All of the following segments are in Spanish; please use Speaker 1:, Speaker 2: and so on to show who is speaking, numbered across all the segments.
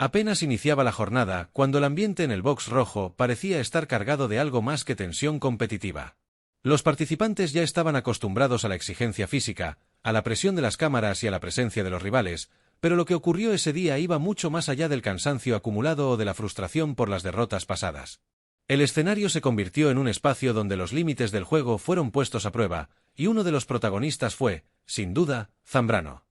Speaker 1: Apenas iniciaba la jornada, cuando el ambiente en el box rojo parecía estar cargado de algo más que tensión competitiva. Los participantes ya estaban acostumbrados a la exigencia física, a la presión de las cámaras y a la presencia de los rivales, pero lo que ocurrió ese día iba mucho más allá del cansancio acumulado o de la frustración por las derrotas pasadas. El escenario se convirtió en un espacio donde los límites del juego fueron puestos a prueba, y uno de los protagonistas fue, sin duda, Zambrano.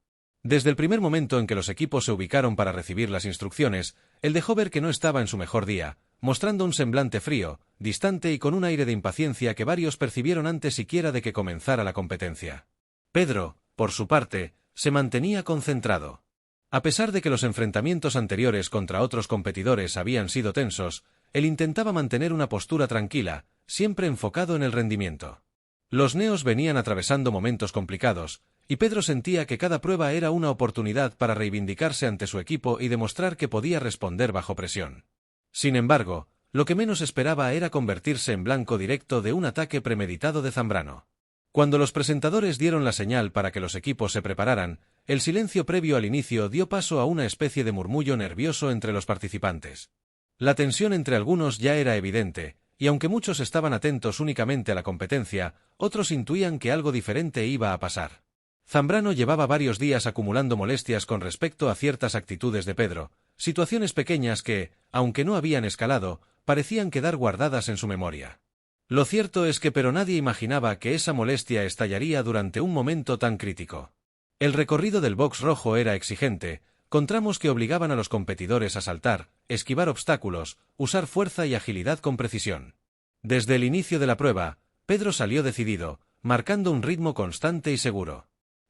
Speaker 1: Desde el primer momento en que los equipos se ubicaron para recibir las instrucciones, él dejó ver que no estaba en su mejor día, mostrando un semblante frío, distante y con un aire de impaciencia que varios percibieron antes siquiera de que comenzara la competencia. Pedro, por su parte, se mantenía concentrado. A pesar de que los enfrentamientos anteriores contra otros competidores habían sido tensos, él intentaba mantener una postura tranquila, siempre enfocado en el rendimiento. Los neos venían atravesando momentos complicados, y Pedro sentía que cada prueba era una oportunidad para reivindicarse ante su equipo y demostrar que podía responder bajo presión. Sin embargo, lo que menos esperaba era convertirse en blanco directo de un ataque premeditado de Zambrano. Cuando los presentadores dieron la señal para que los equipos se prepararan, el silencio previo al inicio dio paso a una especie de murmullo nervioso entre los participantes. La tensión entre algunos ya era evidente, y aunque muchos estaban atentos únicamente a la competencia, otros intuían que algo diferente iba a pasar. Zambrano llevaba varios días acumulando molestias con respecto a ciertas actitudes de Pedro, situaciones pequeñas que, aunque no habían escalado, parecían quedar guardadas en su memoria. Lo cierto es que nadie imaginaba que esa molestia estallaría durante un momento tan crítico. El recorrido del box rojo era exigente, con tramos que obligaban a los competidores a saltar, esquivar obstáculos, usar fuerza y agilidad con precisión. Desde el inicio de la prueba, Pedro salió decidido, marcando un ritmo constante y seguro.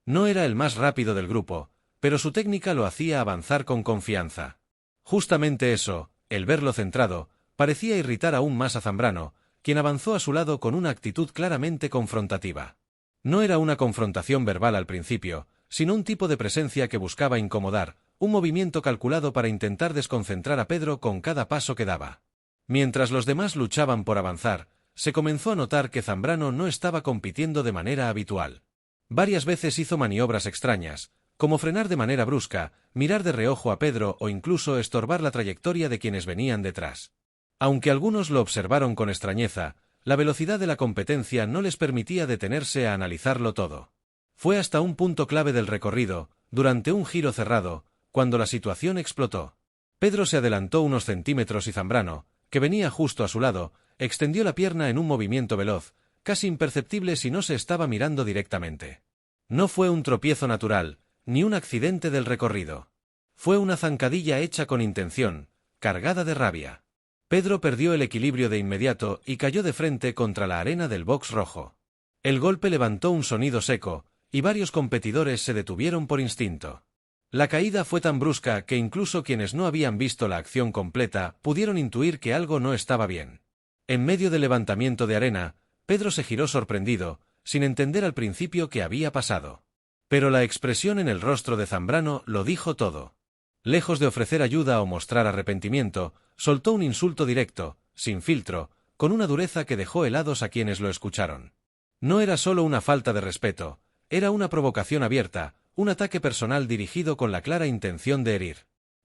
Speaker 1: No era el más rápido del grupo, pero su técnica lo hacía avanzar con confianza. Justamente eso, el verlo centrado, parecía irritar aún más a Zambrano, quien avanzó a su lado con una actitud claramente confrontativa. No era una confrontación verbal al principio, sino un tipo de presencia que buscaba incomodar, un movimiento calculado para intentar desconcentrar a Pedro con cada paso que daba. Mientras los demás luchaban por avanzar, se comenzó a notar que Zambrano no estaba compitiendo de manera habitual. Varias veces hizo maniobras extrañas, como frenar de manera brusca, mirar de reojo a Pedro o incluso estorbar la trayectoria de quienes venían detrás. Aunque algunos lo observaron con extrañeza, la velocidad de la competencia no les permitía detenerse a analizarlo todo. Fue hasta un punto clave del recorrido, durante un giro cerrado, cuando la situación explotó. Pedro se adelantó unos centímetros y Zambrano, que venía justo a su lado, extendió la pierna en un movimiento veloz, casi imperceptible si no se estaba mirando directamente. No fue un tropiezo natural, ni un accidente del recorrido. Fue una zancadilla hecha con intención, cargada de rabia. Pedro perdió el equilibrio de inmediato y cayó de frente contra la arena del box rojo. El golpe levantó un sonido seco, y varios competidores se detuvieron por instinto. La caída fue tan brusca que incluso quienes no habían visto la acción completa pudieron intuir que algo no estaba bien. En medio del levantamiento de arena, Pedro se giró sorprendido, sin entender al principio qué había pasado. Pero la expresión en el rostro de Zambrano lo dijo todo. Lejos de ofrecer ayuda o mostrar arrepentimiento, soltó un insulto directo, sin filtro, con una dureza que dejó helados a quienes lo escucharon. No era solo una falta de respeto, era una provocación abierta, un ataque personal dirigido con la clara intención de herir.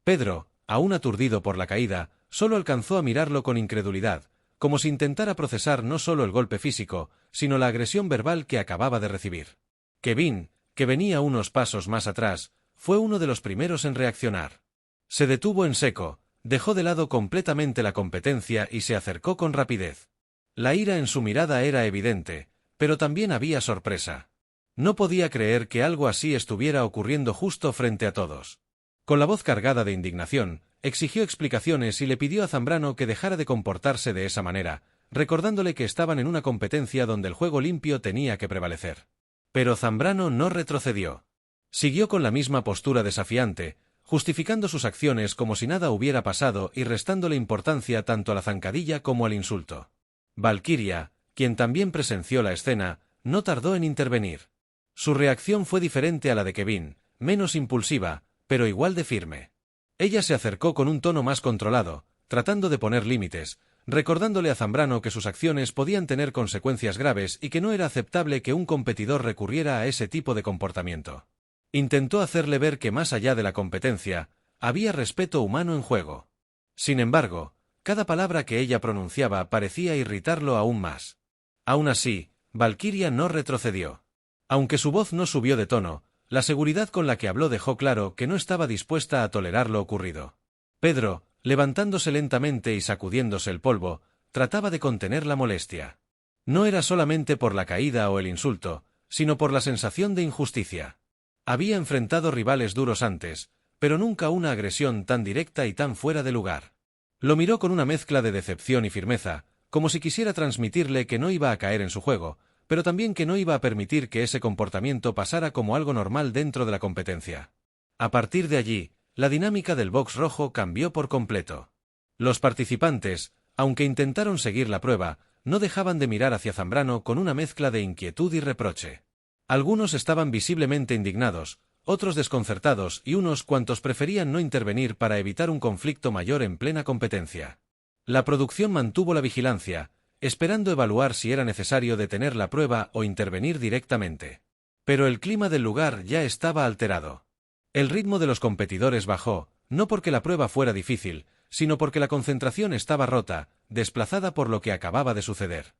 Speaker 1: Pedro, aún aturdido por la caída, solo alcanzó a mirarlo con incredulidad, como si intentara procesar no solo el golpe físico, sino la agresión verbal que acababa de recibir. Kevin, que venía unos pasos más atrás, fue uno de los primeros en reaccionar. Se detuvo en seco, dejó de lado completamente la competencia y se acercó con rapidez. La ira en su mirada era evidente, pero también había sorpresa. No podía creer que algo así estuviera ocurriendo justo frente a todos. Con la voz cargada de indignación, exigió explicaciones y le pidió a Zambrano que dejara de comportarse de esa manera, recordándole que estaban en una competencia donde el juego limpio tenía que prevalecer. Pero Zambrano no retrocedió. Siguió con la misma postura desafiante, justificando sus acciones como si nada hubiera pasado y restándole importancia tanto a la zancadilla como al insulto. Valkyria, quien también presenció la escena, no tardó en intervenir. Su reacción fue diferente a la de Kevin, menos impulsiva, pero igual de firme. Ella se acercó con un tono más controlado, tratando de poner límites, recordándole a Zambrano que sus acciones podían tener consecuencias graves y que no era aceptable que un competidor recurriera a ese tipo de comportamiento. Intentó hacerle ver que más allá de la competencia, Había respeto humano en juego. Sin embargo, cada palabra que ella pronunciaba parecía irritarlo aún más. Aún así, Valkyria no retrocedió. Aunque su voz no subió de tono, la seguridad con la que habló dejó claro que no estaba dispuesta a tolerar lo ocurrido. Pedro, levantándose lentamente y sacudiéndose el polvo, trataba de contener la molestia. No era solamente por la caída o el insulto, sino por la sensación de injusticia. Había enfrentado rivales duros antes, pero nunca una agresión tan directa y tan fuera de lugar. Lo miró con una mezcla de decepción y firmeza, como si quisiera transmitirle que no iba a caer en su juego, pero también que no iba a permitir que ese comportamiento pasara como algo normal dentro de la competencia. A partir de allí, la dinámica del box rojo cambió por completo. Los participantes, aunque intentaron seguir la prueba, no dejaban de mirar hacia Zambrano con una mezcla de inquietud y reproche. Algunos estaban visiblemente indignados, otros desconcertados y unos cuantos preferían no intervenir para evitar un conflicto mayor en plena competencia. La producción mantuvo la vigilancia, esperando evaluar si era necesario detener la prueba o intervenir directamente. Pero el clima del lugar ya estaba alterado. El ritmo de los competidores bajó, no porque la prueba fuera difícil, sino porque la concentración estaba rota, desplazada por lo que acababa de suceder.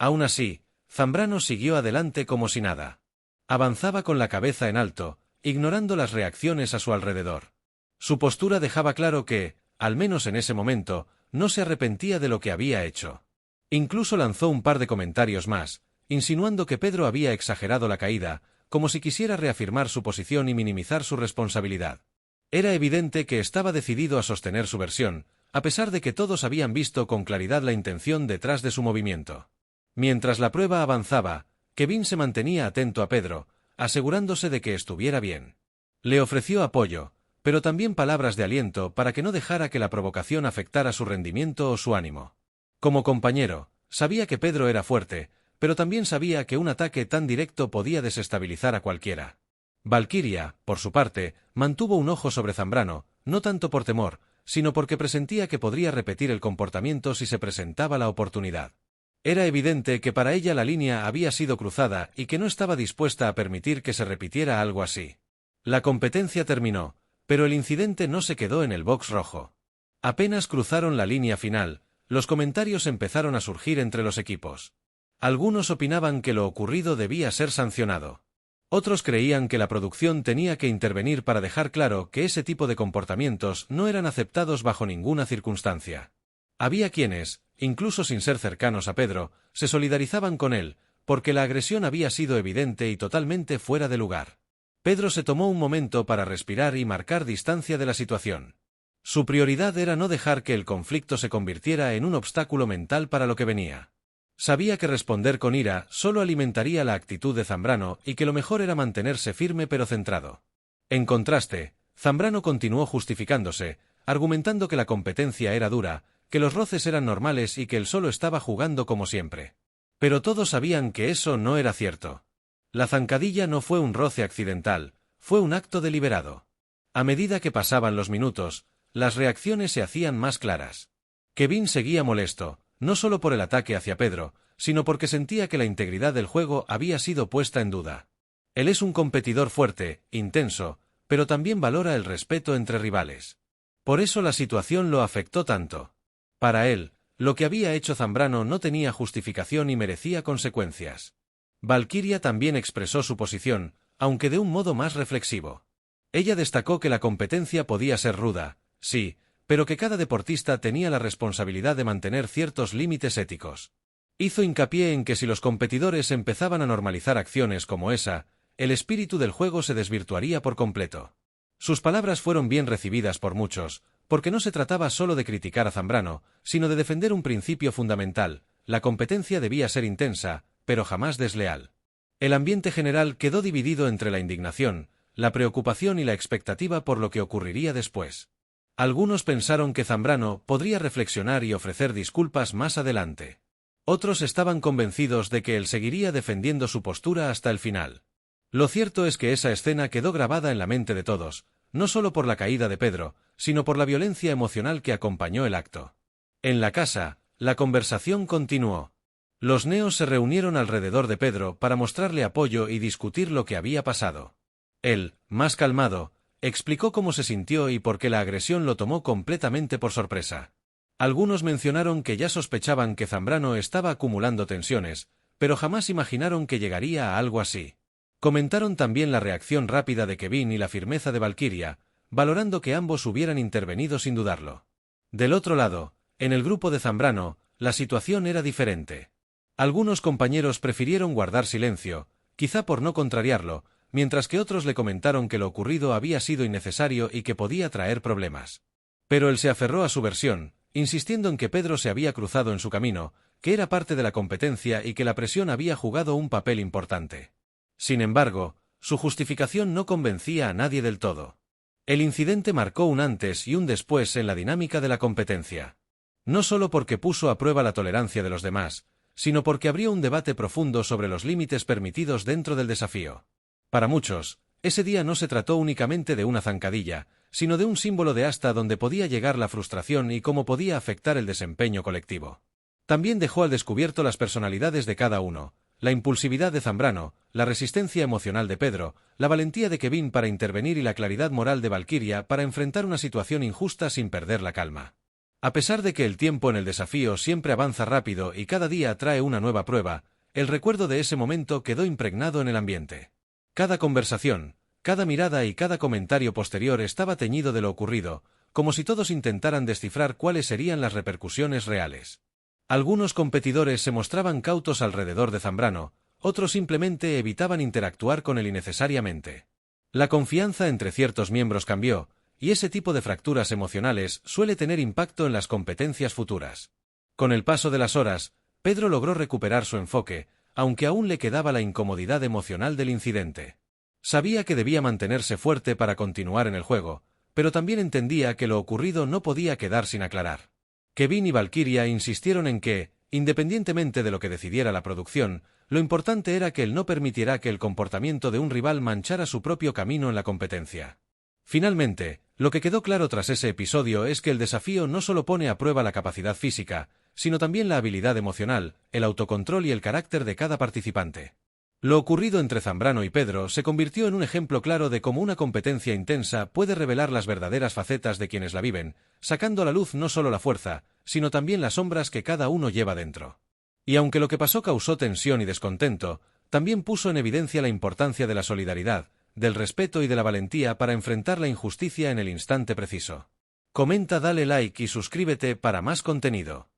Speaker 1: Aún así, Zambrano siguió adelante como si nada. Avanzaba con la cabeza en alto, ignorando las reacciones a su alrededor. Su postura dejaba claro que, al menos en ese momento, no se arrepentía de lo que había hecho. Incluso lanzó un par de comentarios más, insinuando que Pedro había exagerado la caída, como si quisiera reafirmar su posición y minimizar su responsabilidad. Era evidente que estaba decidido a sostener su versión, a pesar de que todos habían visto con claridad la intención detrás de su movimiento. Mientras la prueba avanzaba, Kevin se mantenía atento a Pedro, asegurándose de que estuviera bien. Le ofreció apoyo, pero también palabras de aliento para que no dejara que la provocación afectara su rendimiento o su ánimo. Como compañero, sabía que Pedro era fuerte, pero también sabía que un ataque tan directo podía desestabilizar a cualquiera. Valkyria, por su parte, mantuvo un ojo sobre Zambrano, no tanto por temor, sino porque presentía que podría repetir el comportamiento si se presentaba la oportunidad. Era evidente que para ella la línea había sido cruzada y que no estaba dispuesta a permitir que se repitiera algo así. La competencia terminó, pero el incidente no se quedó en el box rojo. Apenas cruzaron la línea final, los comentarios empezaron a surgir entre los equipos. Algunos opinaban que lo ocurrido debía ser sancionado. Otros creían que la producción tenía que intervenir para dejar claro que ese tipo de comportamientos no eran aceptados bajo ninguna circunstancia. Había quienes, incluso sin ser cercanos a Pedro, se solidarizaban con él, porque la agresión había sido evidente y totalmente fuera de lugar. Pedro se tomó un momento para respirar y marcar distancia de la situación. Su prioridad era no dejar que el conflicto se convirtiera en un obstáculo mental para lo que venía. Sabía que responder con ira solo alimentaría la actitud de Zambrano y que lo mejor era mantenerse firme pero centrado. En contraste, Zambrano continuó justificándose, argumentando que la competencia era dura, que los roces eran normales y que él solo estaba jugando como siempre. Pero todos sabían que eso no era cierto. La zancadilla no fue un roce accidental, fue un acto deliberado. A medida que pasaban los minutos, las reacciones se hacían más claras. Kevin seguía molesto, no solo por el ataque hacia Pedro, sino porque sentía que la integridad del juego había sido puesta en duda. Él es un competidor fuerte, intenso, pero también valora el respeto entre rivales. Por eso la situación lo afectó tanto. Para él, lo que había hecho Zambrano no tenía justificación y merecía consecuencias. Valkyria también expresó su posición, aunque de un modo más reflexivo. Ella destacó que la competencia podía ser ruda, sí, pero que cada deportista tenía la responsabilidad de mantener ciertos límites éticos. Hizo hincapié en que si los competidores empezaban a normalizar acciones como esa, el espíritu del juego se desvirtuaría por completo. Sus palabras fueron bien recibidas por muchos, porque no se trataba solo de criticar a Zambrano, sino de defender un principio fundamental: la competencia debía ser intensa, pero jamás desleal. El ambiente general quedó dividido entre la indignación, la preocupación y la expectativa por lo que ocurriría después. Algunos pensaron que Zambrano podría reflexionar y ofrecer disculpas más adelante. Otros estaban convencidos de que él seguiría defendiendo su postura hasta el final. Lo cierto es que esa escena quedó grabada en la mente de todos, no solo por la caída de Pedro, sino por la violencia emocional que acompañó el acto. En la casa, la conversación continuó. Los neos se reunieron alrededor de Pedro para mostrarle apoyo y discutir lo que había pasado. Él, más calmado, Explicó cómo se sintió y por qué la agresión lo tomó completamente por sorpresa. Algunos mencionaron que ya sospechaban que Zambrano estaba acumulando tensiones, pero jamás imaginaron que llegaría a algo así. Comentaron también la reacción rápida de Kevin y la firmeza de Valkyria, valorando que ambos hubieran intervenido sin dudarlo. Del otro lado, en el grupo de Zambrano, la situación era diferente. Algunos compañeros prefirieron guardar silencio, quizá por no contrariarlo, mientras que otros le comentaron que lo ocurrido había sido innecesario y que podía traer problemas. Pero él se aferró a su versión, insistiendo en que Pedro se había cruzado en su camino, que era parte de la competencia y que la presión había jugado un papel importante. Sin embargo, su justificación no convencía a nadie del todo. El incidente marcó un antes y un después en la dinámica de la competencia. No solo porque puso a prueba la tolerancia de los demás, sino porque abrió un debate profundo sobre los límites permitidos dentro del desafío. Para muchos, ese día no se trató únicamente de una zancadilla, sino de un símbolo de hasta dónde podía llegar la frustración y cómo podía afectar el desempeño colectivo. También dejó al descubierto las personalidades de cada uno, la impulsividad de Zambrano, la resistencia emocional de Pedro, la valentía de Kevin para intervenir y la claridad moral de Valkyria para enfrentar una situación injusta sin perder la calma. A pesar de que el tiempo en el desafío siempre avanza rápido y cada día trae una nueva prueba, el recuerdo de ese momento quedó impregnado en el ambiente. Cada conversación, cada mirada y cada comentario posterior estaba teñido de lo ocurrido, como si todos intentaran descifrar cuáles serían las repercusiones reales. Algunos competidores se mostraban cautos alrededor de Zambrano, otros simplemente evitaban interactuar con él innecesariamente. La confianza entre ciertos miembros cambió, y ese tipo de fracturas emocionales suele tener impacto en las competencias futuras. Con el paso de las horas, Pedro logró recuperar su enfoque, aunque aún le quedaba la incomodidad emocional del incidente. Sabía que debía mantenerse fuerte para continuar en el juego, pero también entendía que lo ocurrido no podía quedar sin aclarar. Kevin y Valkyria insistieron en que, independientemente de lo que decidiera la producción, lo importante era que él no permitiera que el comportamiento de un rival manchara su propio camino en la competencia. Finalmente, lo que quedó claro tras ese episodio es que el desafío no solo pone a prueba la capacidad física, sino también la habilidad emocional, el autocontrol y el carácter de cada participante. Lo ocurrido entre Zambrano y Pedro se convirtió en un ejemplo claro de cómo una competencia intensa puede revelar las verdaderas facetas de quienes la viven, sacando a la luz no solo la fuerza, sino también las sombras que cada uno lleva dentro. Y aunque lo que pasó causó tensión y descontento, también puso en evidencia la importancia de la solidaridad, del respeto y de la valentía para enfrentar la injusticia en el instante preciso. Comenta, dale like y suscríbete para más contenido.